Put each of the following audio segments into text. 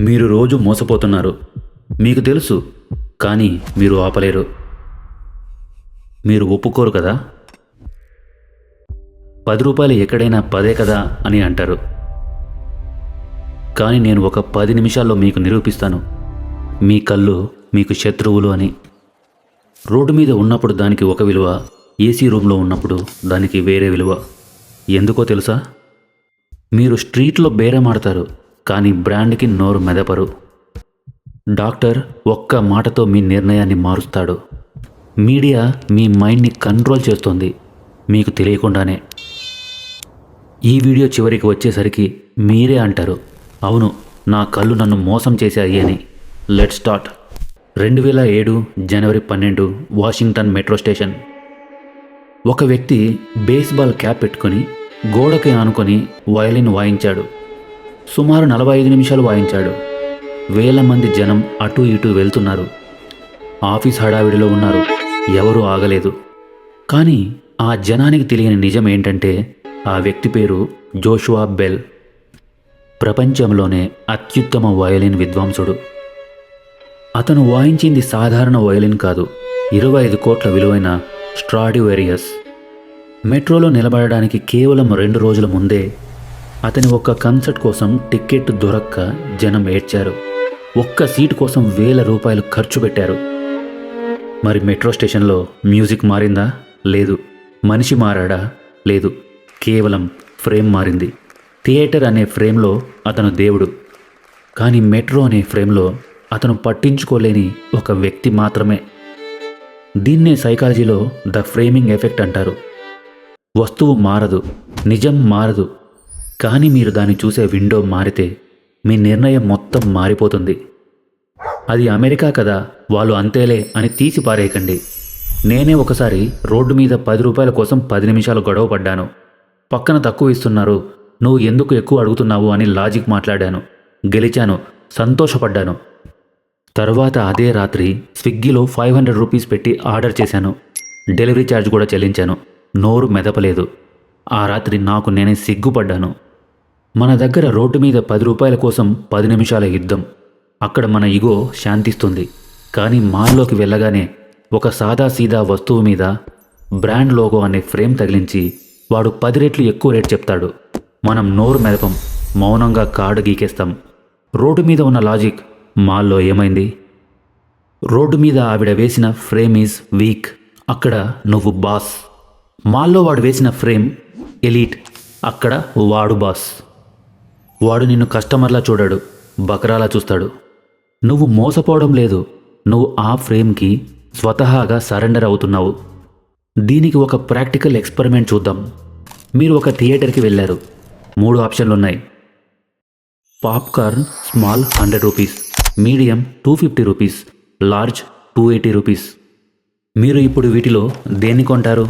మీరు రోజు మోసపోతున్నారు. మీకు తెలుసు, కానీ మీరు ఆపలేరు. మీరు ఒప్పుకోరు కదా. 10 రూపాయలు ఎక్కడైనా 10 కదా అని అంటారు. కానీ నేను ఒక 10 నిమిషాల్లో మీకు నిరూపిస్తాను, మీ కళ్ళు మీకు శత్రువులు అని. రోడ్డు మీద ఉన్నప్పుడు దానికి ఒక విలువ, ఏసీ రూమ్లో ఉన్నప్పుడు దానికి వేరే విలువ. ఎందుకో తెలుసా? మీరు స్ట్రీట్లో బేరమాడతారు, కానీ బ్రాండ్కి నోరు మెదపరు. డాక్టర్ ఒక్క మాటతో మీ నిర్ణయాన్ని మారుస్తాడు. మీడియా మీ మైండ్ని కంట్రోల్ చేస్తుంది, మీకు తెలియకుండానే. ఈ వీడియో చివరికి వచ్చేసరికి మీరే అంటారు, అవును, నా కళ్ళు నన్ను మోసం చేశాయి అని. Let's start. 2007 January 12 Washington metro station. ఒక వ్యక్తి బేస్బాల్ క్యాప్ పెట్టుకొని గోడకి ఆనుకొని వయలిన్ వాయించాడు. సుమారు 45 నిమిషాలు వాయించాడు. వేల మంది జనం అటూ ఇటూ వెళ్తున్నారు. ఆఫీస్ హడావిడిలో ఉన్నారు. ఎవరూ ఆగలేదు. కానీ ఆ జనానికి తెలియని నిజం ఏంటంటే, ఆ వ్యక్తి పేరు జోషువా బెల్. ప్రపంచంలోనే అత్యుత్తమ వయలిన్ విద్వాంసుడు. అతను వాయించింది సాధారణ వయలిన్ కాదు, 25 కోట్ల విలువైన స్ట్రాడివేరియస్. మెట్రోలో నిలబడడానికి కేవలం 2 రోజుల ముందే అతని ఒక్క కన్సర్ట్ కోసం టికెట్ దొరక్క జనం ఏడ్చారు. ఒక్క సీటు కోసం వేల రూపాయలు ఖర్చు పెట్టారు. మరి మెట్రో స్టేషన్లో మ్యూజిక్ మారిందా? లేదు. మనిషి మారాడా? లేదు. కేవలం ఫ్రేమ్ మారింది. థియేటర్ అనే ఫ్రేమ్లో అతను దేవుడు, కానీ మెట్రో అనే ఫ్రేమ్లో అతను పట్టించుకోలేని ఒక వ్యక్తి మాత్రమే. దీన్నే సైకాలజీలో ద ఫ్రేమింగ్ ఎఫెక్ట్ అంటారు. వస్తువు మారదు, నిజం మారదు, కానీ మీరు దాన్ని చూసే విండో మారితే మీ నిర్ణయం మొత్తం మారిపోతుంది. అది అమెరికా కదా, వాళ్ళు అంతేలే అని తీసి పారేయకండి. నేనే ఒకసారి రోడ్డు మీద 10 రూపాయల కోసం 10 నిమిషాలు గొడవ పడ్డాను. పక్కన తక్కువ ఇస్తున్నారు, నువ్వు ఎందుకు ఎక్కువ అడుగుతున్నావు అని లాజిక్ మాట్లాడాను. గెలిచాను, సంతోషపడ్డాను. తర్వాత అదే రాత్రి స్విగ్గీలో 500 రూపీస్ పెట్టి ఆర్డర్ చేశాను. డెలివరీ ఛార్జ్ కూడా చెల్లించాను. నోరు మెదపలేదు. ఆ రాత్రి నాకు నేనే సిగ్గుపడ్డాను. మన దగ్గర రోడ్డు మీద 10 రూపాయల కోసం 10 నిమిషాల యుద్ధం. అక్కడ మన ఇగో శాంతిస్తుంది. కానీ మాల్లోకి వెళ్ళగానే ఒక సాదాసీదా వస్తువు మీద బ్రాండ్ లోగో అనే ఫ్రేమ్ తగిలించి వాడు 10 రెట్లు ఎక్కువ రేట్ చెప్తాడు. మనం నోరు మెదపం, మౌనంగా కార్డు గీకేస్తాం. రోడ్డు మీద ఉన్న లాజిక్ మాల్లో ఏమైంది? రోడ్డు మీద ఆవిడ వేసిన ఫ్రేమ్ ఈజ్ వీక్, అక్కడ నువ్వు బాస్. మాల్లో వాడు వేసిన ఫ్రేమ్ ఎలీట్, అక్కడ వాడు బాస్. వాడు నిన్ను కస్టమర్లా చూడాడు, బకరాలా చూస్తాడు. నువ్వు మోసపోవడం లేదు, నువ్వు ఆ ఫ్రేమ్కి స్వతహాగా సరెండర్ అవుతున్నావు. దీనికి ఒక ప్రాక్టికల్ ఎక్స్పెరిమెంట్ చూద్దాం. మీరు ఒక థియేటర్కి వెళ్ళారు. 3 ఆప్షన్లు ఉన్నాయి. Popcorn small 100 rupees, medium 250 rupees, large 280 rupees. మీరు ఇప్పుడు వీటిలో దేన్ని కొంటారు?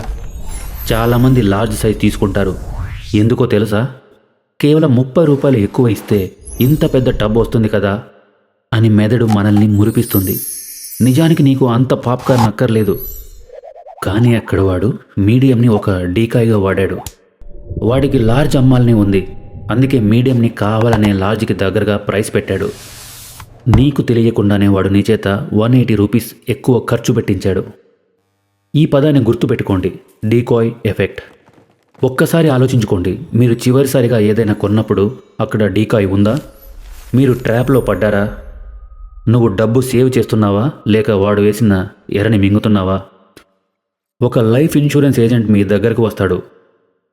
చాలామంది లార్జ్ సైజ్ తీసుకుంటారు. ఎందుకో తెలుసా? కేవలం 30 రూపాయలు ఎక్కువ ఇస్తే ఇంత పెద్ద టబ్ వస్తుంది కదా అని మెదడు మనల్ని మురిపిస్తుంది. నిజానికి నీకు అంత పాప్కార్న్ అక్కర్లేదు. కానీ అక్కడ వాడు మీడియంని ఒక డీకాయ్గా వాడాడు. వాడికి లార్జ్ అమ్మాలని ఉంది, అందుకే మీడియంని కావాలనే లార్జ్కి దగ్గరగా ప్రైస్ పెట్టాడు. నీకు తెలియకుండానే వాడు నీ చేత 180 రూపీస్ ఎక్కువ ఖర్చు పెట్టించాడు. ఈ పదాన్ని గుర్తుపెట్టుకోండి, డీకాయ్ ఎఫెక్ట్. ఒక్కసారి ఆలోచించుకోండి, మీరు చివరిసారిగా ఏదైనా కొన్నప్పుడు అక్కడ డీకాయ్ ఉందా? మీరు ట్రాప్లో పడ్డారా? నువ్వు డబ్బు సేవ్ చేస్తున్నావా, లేక వాడు వేసిన ఎరని మింగుతున్నావా? ఒక లైఫ్ ఇన్సూరెన్స్ ఏజెంట్ మీ దగ్గరకు వస్తాడు.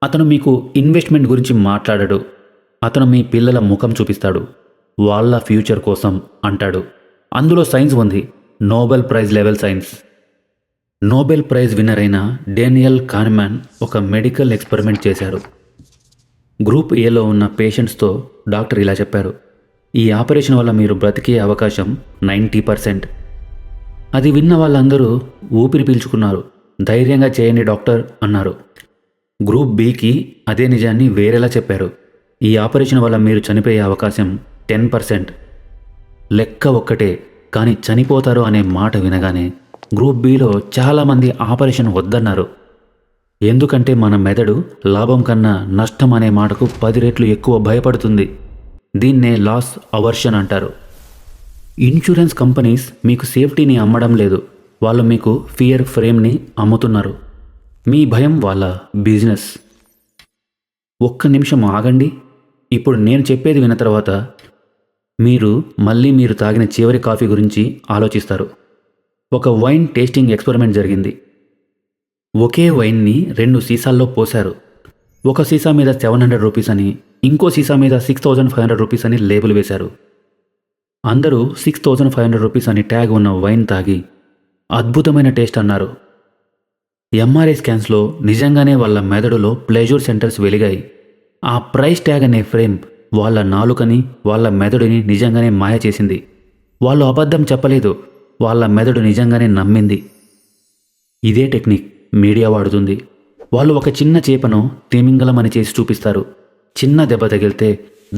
అతను మీకు ఇన్వెస్ట్మెంట్ గురించి మాట్లాడాడు. అతను మీ పిల్లల ముఖం చూపిస్తాడు. వాళ్ళ ఫ్యూచర్ కోసం అంటాడు. అందులో సైన్స్ ఉంది, Nobel prize level science. Nobel prize winner అయిన డేనియల్ కాన్మాన్ ఒక మెడికల్ ఎక్స్పెరిమెంట్ చేశారు. గ్రూప్ ఏలో ఉన్న పేషెంట్స్తో డాక్టర్ ఇలా చెప్పారు, ఈ ఆపరేషన్ వల్ల మీరు బ్రతికే అవకాశం 90%. అది విన్న వాళ్ళందరూ ఊపిరి పీల్చుకున్నారు. ధైర్యంగా చేయండి డాక్టర్ అన్నారు. గ్రూప్ బికి అదే నిజాన్ని వేరేలా చెప్పారు, ఈ ఆపరేషన్ వల్ల మీరు చనిపోయే అవకాశం 10%. లెక్క ఒక్కటే, కానీ చనిపోతారు అనే మాట వినగానే గ్రూప్ బిలో చాలామంది ఆపరేషన్ వద్దన్నారు. ఎందుకంటే మన మెదడు లాభం కన్నా నష్టం అనే మాటకు 10 రెట్లు ఎక్కువ భయపడుతుంది. దీన్నే లాస్ అవర్షన్ అంటారు. ఇన్సూరెన్స్ కంపెనీస్ మీకు సేఫ్టీని అమ్మడం లేదు, వాళ్ళు మీకు ఫియర్ ఫ్రేమ్ని అమ్ముతున్నారు. మీ భయం వాళ్ళ బిజినెస్. ఒక్క నిమిషం ఆగండి. ఇప్పుడు నేను చెప్పేది విన్న తర్వాత మీరు తాగిన చివరి కాఫీ గురించి ఆలోచిస్తారు. ఒక వైన్ టేస్టింగ్ ఎక్స్పెరిమెంట్ జరిగింది. ఒకే వైన్ని 2 సీసాల్లో పోశారు. ఒక సీసా మీద 700 రూపీస్ అని, ఇంకో సీసా మీద 6500 రూపీస్ అని లేబుల్ వేశారు. అందరూ 6500 రూపీస్ అని ట్యాగ్ ఉన్న వైన్ తాగి అద్భుతమైన టేస్ట్ అన్నారు. ఎంఆర్ఐ స్కాన్స్లో నిజంగానే వాళ్ళ మెదడులో ప్లెజర్ సెంటర్స్ వెలిగాయి. ఆ ప్రైస్ ట్యాగ్ అనే ఫ్రేమ్ వాళ్ళ నాలుకని, వాళ్ళ మెదడుని నిజంగానే మాయ చేసింది. వాళ్ళు అబద్ధం చెప్పలేదు, వాళ్ళ మెదడు నిజంగానే నమ్మింది. ఇదే టెక్నిక్ మీడియా వాడుతుంది. వాళ్ళు ఒక చిన్న చేపను తిమింగలం అని చేసి చూపిస్తారు. చిన్న దెబ్బ తగిలితే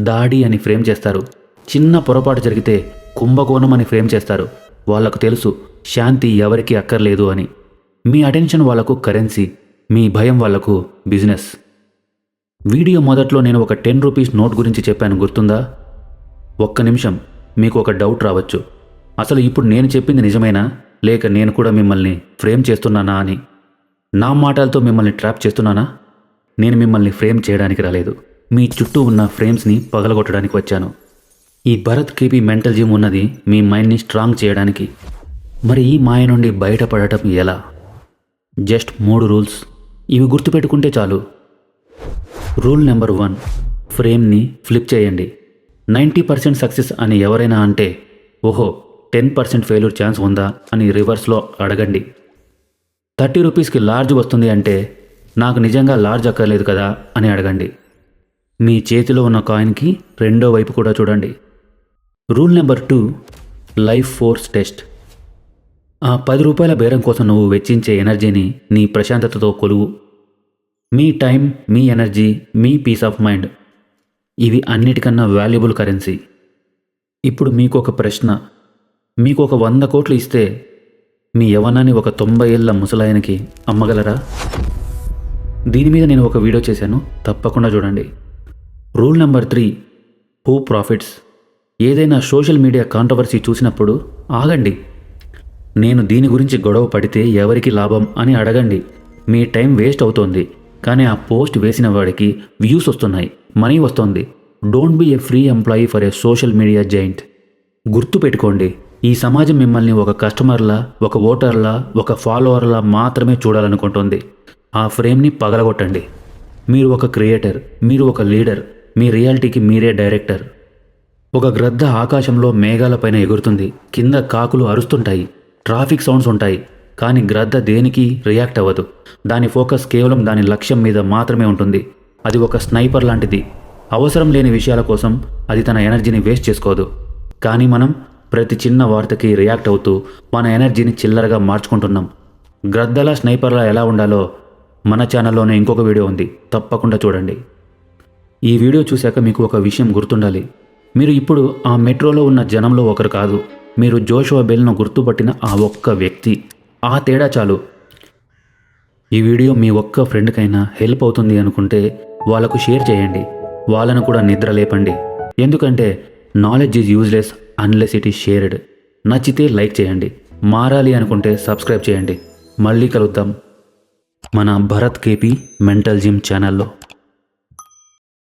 దాడి అని ఫ్రేమ్ చేస్తారు. చిన్న పొరపాటు జరిగితే కుంభకోణం అని ఫ్రేమ్ చేస్తారు. వాళ్లకు తెలుసు శాంతి ఎవరికీ అక్కర్లేదు అని. మీ అటెన్షన్ వాళ్లకు కరెన్సీ, మీ భయం వాళ్లకు బిజినెస్. వీడియో మొదట్లో నేను ఒక 10 రూపీస్ నోట్ గురించి చెప్పాను, గుర్తుందా? ఒక్క నిమిషం, మీకు ఒక డౌట్ రావచ్చు. అసలు ఇప్పుడు నేను చెప్పింది నిజమేనా, లేక నేను కూడా మిమ్మల్ని ఫ్రేమ్ చేస్తున్నానా అని. నా మాటలతో మిమ్మల్ని ట్రాప్ చేస్తున్నానా? నేను మిమ్మల్ని ఫ్రేమ్ చేయడానికి రాలేదు, మీ చుట్టూ ఉన్న ఫ్రేమ్స్ని పగలగొట్టడానికి వచ్చాను. ఈ భరత్ కేపీ మెంటల్ జిమ్ ఉన్నది మీ మైండ్ని స్ట్రాంగ్ చేయడానికి. మరి ఈ మాయ నుండి బయటపడటం ఎలా? Just 3 rules. ఇవి గుర్తుపెట్టుకుంటే చాలు. రూల్ నెంబర్ 1, ఫ్రేమ్ని ఫ్లిప్ చేయండి. 90% సక్సెస్ అని ఎవరైనా అంటే, ఓహో 10% ఫెయిల్యూర్ ఛాన్స్ ఉందా అని రివర్స్లో అడగండి. 30 రూపీస్కి లార్జ్ వస్తుంది అంటే, నాకు నిజంగా లార్జ్ అక్కర్లేదు కదా అని అడగండి. మీ చేతిలో ఉన్న కాయిన్కి రెండో వైపు కూడా చూడండి. Rule number 2, life force test. ఆ 10 రూపాయల బేరం కోసం నువ్వు వెచ్చించే ఎనర్జీని నీ ప్రశాంతతతో కొలువు. మీ టైం, మీ ఎనర్జీ, మీ పీస్ ఆఫ్ మైండ్, ఇవి అన్నిటికన్నా వాల్యుబుల్ కరెన్సీ. ఇప్పుడు మీకు ఒక ప్రశ్న. మీకు ఒక 100 కోట్లు ఇస్తే మీ యవ్వనాన్ని ఒక 90 ఏళ్ల ముసలాయనకి అమ్మగలరా? దీని మీద నేను ఒక వీడియో చేశాను, తప్పకుండా చూడండి. Rule number 3, who profits. ఏదైనా సోషల్ మీడియా కాంట్రవర్సీ చూసినప్పుడు ఆగండి. నేను దీని గురించి గొడవ పడితే ఎవరికి లాభం అని అడగండి. మీ టైం వేస్ట్ అవుతోంది, కానీ ఆ పోస్ట్ వేసిన వాడికి వ్యూస్ వస్తున్నాయి, మనీ వస్తుంది. Don't be a free employee for a social media giant. గుర్తుపెట్టుకోండి, ఈ సమాజం మిమ్మల్ని ఒక కస్టమర్లా, ఒక ఓటర్లా, ఒక ఫాలోవర్లా మాత్రమే చూడాలనుకుంటుంది. ఆ ఫ్రేమ్ని పగలగొట్టండి. మీరు ఒక క్రియేటర్, మీరు ఒక లీడర్, మీ రియాలిటీకి మీరే డైరెక్టర్. ఒక గ్రద్ద ఆకాశంలో మేఘాలపైన ఎగురుతుంది, కింద కాకులు అరుస్తుంటాయి, ట్రాఫిక్ సౌండ్స్ ఉంటాయి, కానీ గ్రద్ద దేనికి రియాక్ట్ అవ్వదు. దాని ఫోకస్ కేవలం దాని లక్ష్యం మీద మాత్రమే ఉంటుంది. అది ఒక స్నైపర్ లాంటిది. అవసరం లేని విషయాల కోసం అది తన ఎనర్జీని వేస్ట్ చేసుకోదు. కానీ మనం ప్రతి చిన్న వార్తకి రియాక్ట్ అవుతూ మన ఎనర్జీని చిల్లరగా మార్చుకుంటున్నాం. గ్రద్దలా స్నైపర్లా ఎలా ఉండాలో మన ఛానల్లోనే ఇంకొక వీడియో ఉంది, తప్పకుండా చూడండి. ఈ వీడియో చూశాక మీకు ఒక విషయం గుర్తుండాలి. మీరు ఇప్పుడు ఆ మెట్రోలో ఉన్న జనంలో ఒకరు కాదు. మీరు జోషువా బెల్ను గుర్తుపట్టిన ఆ ఒక్క వ్యక్తి. ఆ తేడా చాలు. ఈ వీడియో మీ ఒక్క ఫ్రెండ్కైనా హెల్ప్ అవుతుంది అనుకుంటే వాళ్ళకు షేర్ చేయండి. వాళ్ళను కూడా నిద్ర లేపండి. ఎందుకంటే knowledge is useless unless it is shared. నచ్చితే లైక్ చేయండి, మారాలి అనుకుంటే సబ్స్క్రైబ్ చేయండి. మళ్ళీ కలుద్దాం మన భరత్ కేపీ మెంటల్ జిమ్ ఛానల్లో.